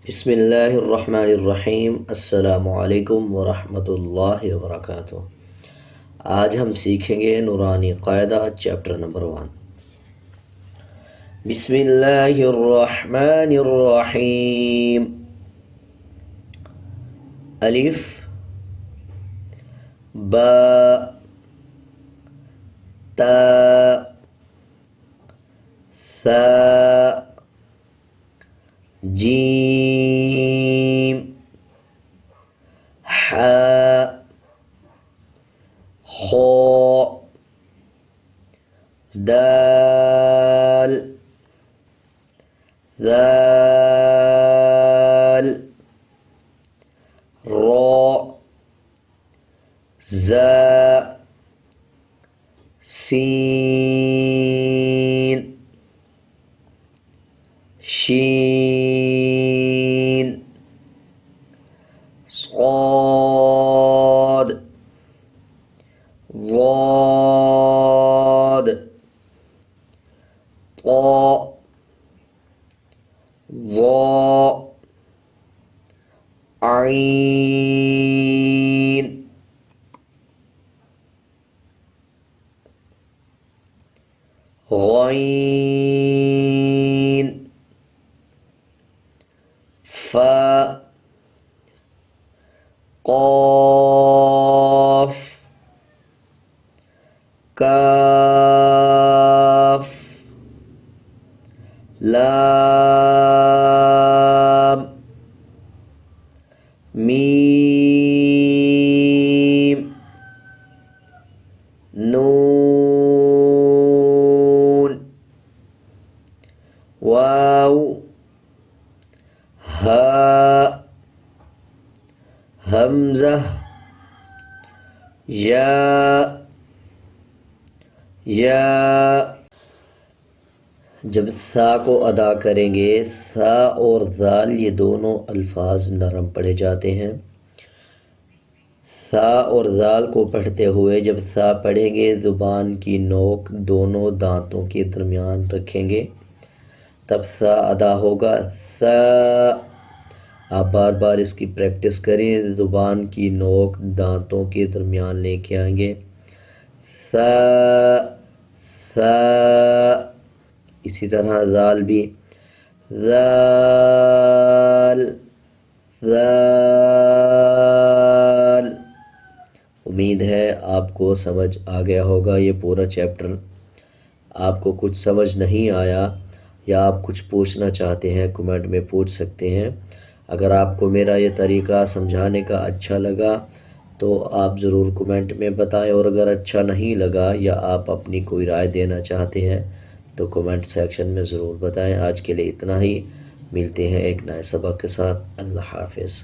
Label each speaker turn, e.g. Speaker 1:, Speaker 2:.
Speaker 1: بسم اللہ الرحمن الرحیم۔ السلام علیکم ورحمۃ اللہ وبرکاتہ۔ آج ہم سیکھیں گے نورانی قاعدہ چیپٹر نمبر 1۔ بسم اللہ الرحمن الرحیم۔ الف با تا ثا جیم حا خا دال ذال را زا سین شین صاد ضاد طا ظا عین غین فا قاف کاف لام میم نون واو ہا حمزہ یا جب ثا کو ادا کریں گے، ثا اور ذال یہ دونوں الفاظ نرم پڑھے جاتے ہیں۔ ثا اور ذال کو پڑھتے ہوئے جب ثا پڑھیں گے، زبان کی نوک دونوں دانتوں کے درمیان رکھیں گے، تب ثا ادا ہوگا۔ ثا آپ بار بار اس کی پریکٹس کریں، زبان کی نوک دانتوں کے درمیان لے کے آئیں گے۔ ثا ثا اسی طرح ذال بھی ذال ذال۔ امید ہے آپ کو سمجھ آ گیا ہوگا یہ پورا چیپٹر۔ آپ کو کچھ سمجھ نہیں آیا یا آپ کچھ پوچھنا چاہتے ہیں، کمنٹ میں پوچھ سکتے ہیں۔ اگر آپ کو میرا یہ طریقہ سمجھانے کا اچھا لگا تو آپ ضرور کمنٹ میں بتائیں، اور اگر اچھا نہیں لگا یا آپ اپنی کوئی رائے دینا چاہتے ہیں تو کمنٹ سیکشن میں ضرور بتائیں۔ آج کے لیے اتنا ہی، ملتے ہیں ایک نئے سبق کے ساتھ۔ اللہ حافظ۔